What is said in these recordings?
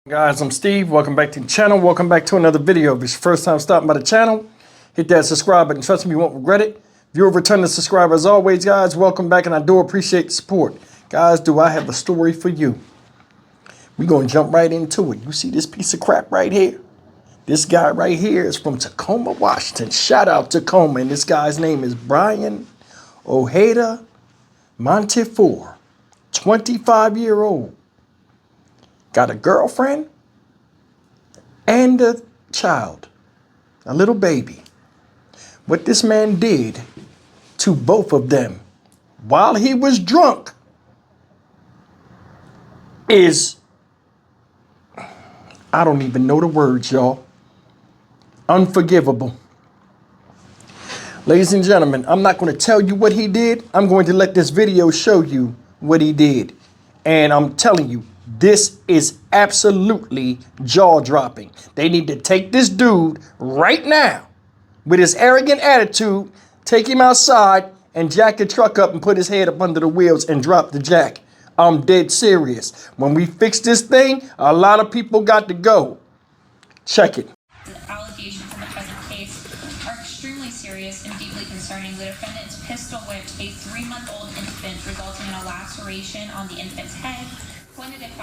Guys, I'm Steve. Welcome back to the channel. Welcome back to another video. If it's your first time stopping by the channel, hit that subscribe button. Trust me, you won't regret it. If you're a returning subscriber, as always, guys, welcome back, and I do appreciate the support. Guys, do I have a story for you? We're going to jump right into it. You see this piece of crap right here? This guy right here is from Tacoma, Washington. Shout out Tacoma. And this guy's name is Brian Ojeda Montefiore, 25-year-old. Got a girlfriend and a child, a little baby. What this man did to both of them while he was drunk is, I don't even know the words, y'all. Unforgivable. Ladies and gentlemen, I'm not going to tell you what he did. I'm going to let this video show you what he did. And I'm telling you, this is absolutely jaw-dropping. They need to take this dude right now with his arrogant attitude, take him outside and jack the truck up and put his head up under the wheels and drop the jack. I'm dead serious. When we fix this thing, a lot of people got to go. Check it. The allegations in the present case are extremely serious and deeply concerning. The defendants pistol whipped a 3-month-old infant, resulting in a laceration on the infant's head.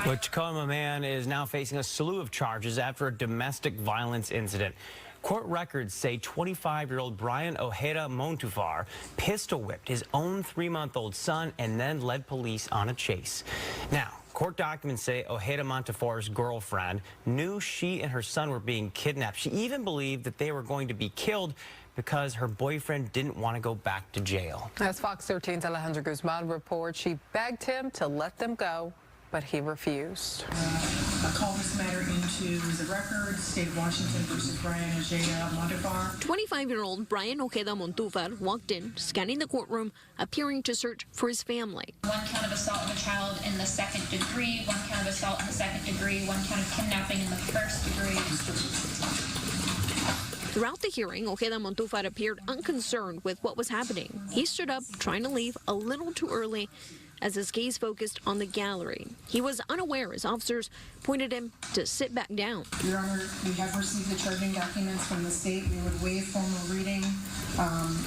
The Tacoma man is now facing a slew of charges after a domestic violence incident. Court records say 25-year-old Brian Ojeda Montefiore pistol whipped his own 3-month-old son and then led police on a chase. Now, court documents say Ojeda Montefiore's girlfriend knew she and her son were being kidnapped. She even believed that they were going to be killed because her boyfriend didn't want to go back to jail. As Fox 13's Alejandra Guzman reports, she begged him to let them go, but he refused. I call this matter into the record. State of Washington versus Brian Ojeda Montefiore. 25-year-old Brian Ojeda Montefiore walked in, scanning the courtroom, appearing to search for his family. 1 count of assault of a child in the 2nd degree, 1 count of assault in the 2nd degree, 1 count of kidnapping in the 1st degree. Throughout the hearing, Ojeda Montefiore appeared unconcerned with what was happening. He stood up, trying to leave a little too early, as his gaze focused on the gallery. He was unaware as officers pointed him to sit back down. Your Honor, we have received the charging documents from the state. We would waive formal reading.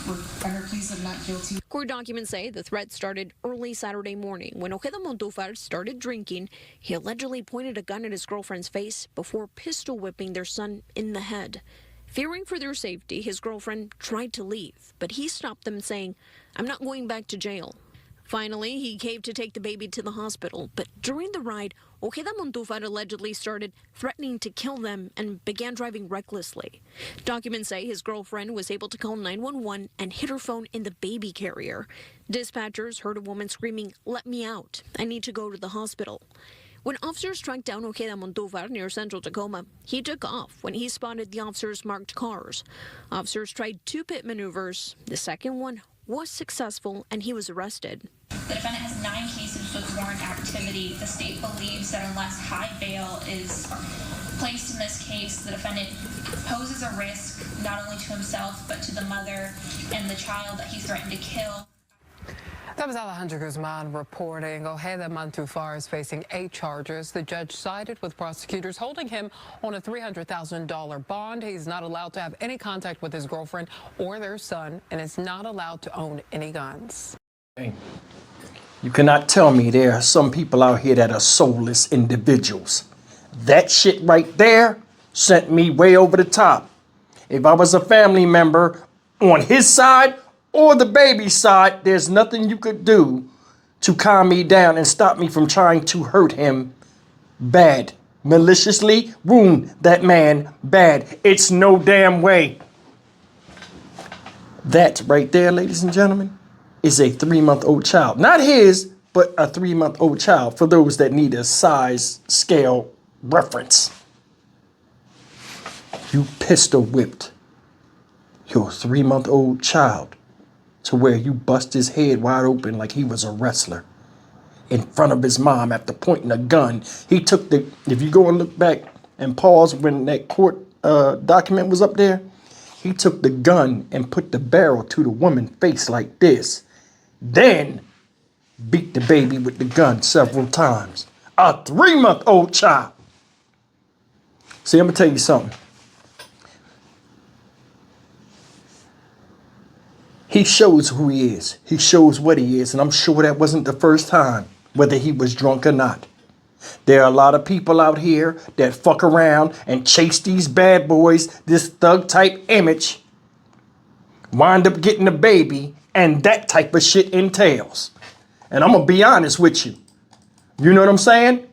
We're under pleas of not guilty. Court documents say the threat started early Saturday morning. When Ojeda Montefiore started drinking, he allegedly pointed a gun at his girlfriend's face before pistol whipping their son in the head. Fearing for their safety, his girlfriend tried to leave, but he stopped them, saying, "I'm not going back to jail." Finally, he caved to take the baby to the hospital, but during the ride, Ojeda Montefiore allegedly started threatening to kill them and began driving recklessly. Documents say his girlfriend was able to call 911 and hid her phone in the baby carrier. Dispatchers heard a woman screaming, "Let me out. I need to go to the hospital." When officers tracked down Ojeda Montefiore near central Tacoma, he took off when he spotted the officers' marked cars. Officers tried 2 pit maneuvers. The second one was successful, and he was arrested. The defendant has 9 cases with warrant activity. The state believes that unless high bail is placed in this case, the defendant poses a risk not only to himself but to the mother and the child that he threatened to kill. That was Alejandra Guzman reporting. Ojeda Montefiore is facing 8 charges. The judge sided with prosecutors, holding him on a $300,000 bond. He's not allowed to have any contact with his girlfriend or their son, and is not allowed to own any guns. Hey, you cannot tell me there are some people out here that are soulless individuals. That shit right there sent me way over the top. If I was a family member on his side or the baby's side, there's nothing you could do to calm me down and stop me from trying to hurt him bad. Maliciously wound that man bad. It's no damn way. That right there, ladies and gentlemen, is a 3-month-old child. Not his, but a 3-month-old child, for those that need a size scale reference. You pistol whipped your 3-month-old child to where you bust his head wide open like he was a wrestler in front of his mom after pointing a gun. He took the, if you go and look back and pause when that court document was up there, he took the gun and put the barrel to the woman's face like this. Then beat the baby with the gun several times. A 3-month-old child. See, I'm gonna tell you something. He shows who he is. He shows what he is. And I'm sure that wasn't the first time, whether he was drunk or not. There are a lot of people out here that fuck around and chase these bad boys, this thug type image, wind up getting a baby, and that type of shit entails. And I'm gonna be honest with you. You know what I'm saying?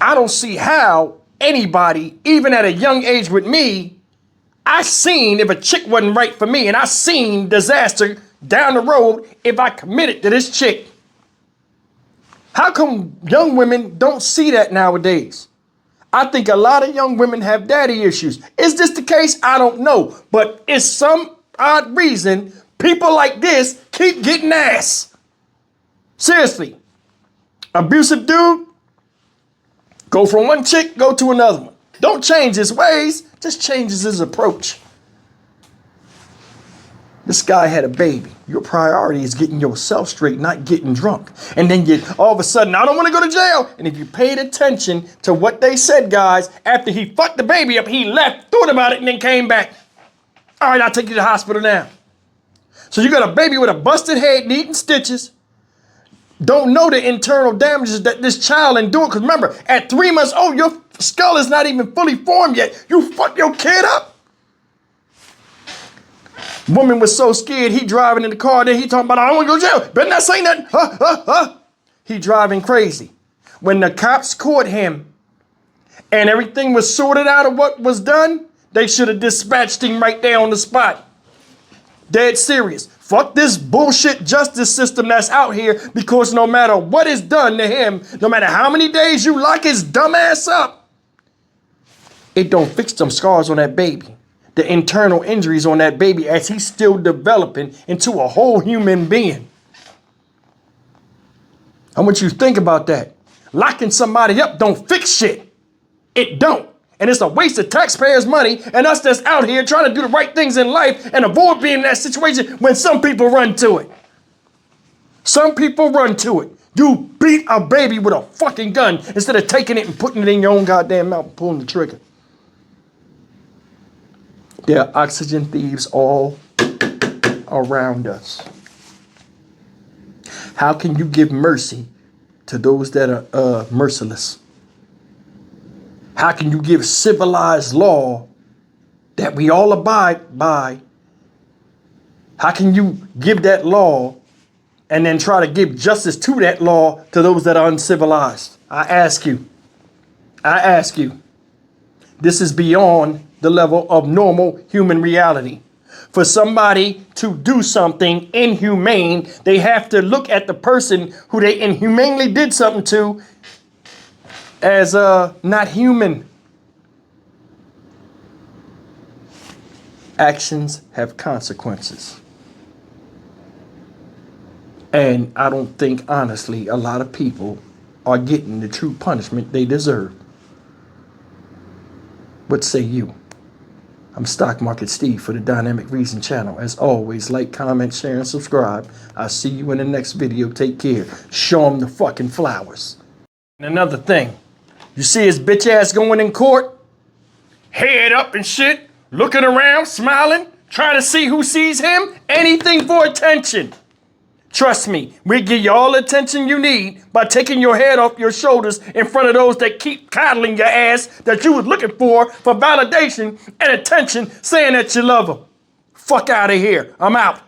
I don't see how anybody, even at a young age with me, I seen if a chick wasn't right for me, and I seen disaster down the road if I committed to this chick. How come young women don't see that nowadays? I think a lot of young women have daddy issues. Is this the case? I don't know. But it's some odd reason people like this keep getting ass. Seriously. Abusive dude, go from one chick, go to another one. Don't change his ways, just changes his approach. This guy had a baby. Your priority is getting yourself straight, not getting drunk. And then you all of a sudden, I don't want to go to jail. And if you paid attention to what they said, guys, after he fucked the baby up, he left, thought about it, and then came back. All right, I'll take you to the hospital now. So you got a baby with a busted head, needing stitches. Don't know the internal damages that this child endured. Because remember, at 3 months old, your skull is not even fully formed yet. You fuck your kid up. Woman was so scared, he driving in the car, then he talking about, I don't want to go to jail. Better not say nothing. He driving crazy. When the cops caught him and everything was sorted out of what was done, they should have dispatched him right there on the spot. Dead serious. Fuck this bullshit justice system that's out here, because no matter what is done to him, no matter how many days you lock his dumb ass up, it don't fix them scars on that baby. The internal injuries on that baby as he's still developing into a whole human being. I want you to think about that. Locking somebody up don't fix shit. It don't. And it's a waste of taxpayers' money and us that's out here trying to do the right things in life and avoid being in that situation when some people run to it. Some people run to it. You beat a baby with a fucking gun instead of taking it and putting it in your own goddamn mouth and pulling the trigger. There are oxygen thieves all around us. How can you give mercy to those that are merciless? How can you give civilized law that we all abide by? How can you give that law and then try to give justice to that law to those that are uncivilized? I ask you. This is beyond the level of normal human reality. For somebody to do something inhumane, they have to look at the person who they inhumanely did something to as not human. Actions have consequences. And I don't think, honestly, a lot of people are getting the true punishment they deserve. What say you? I'm Stock Market Steve for the Dynamic Reason channel. As always, like, comment, share, and subscribe. I'll see you in the next video. Take care. Show them the fucking flowers. And another thing, you see his bitch ass going in court, head up and shit, looking around, smiling, trying to see who sees him, anything for attention. Trust me, we'll give you all the attention you need by taking your head off your shoulders in front of those that keep coddling your ass that you was looking for validation and attention, saying that you love them. Fuck out of here. I'm out.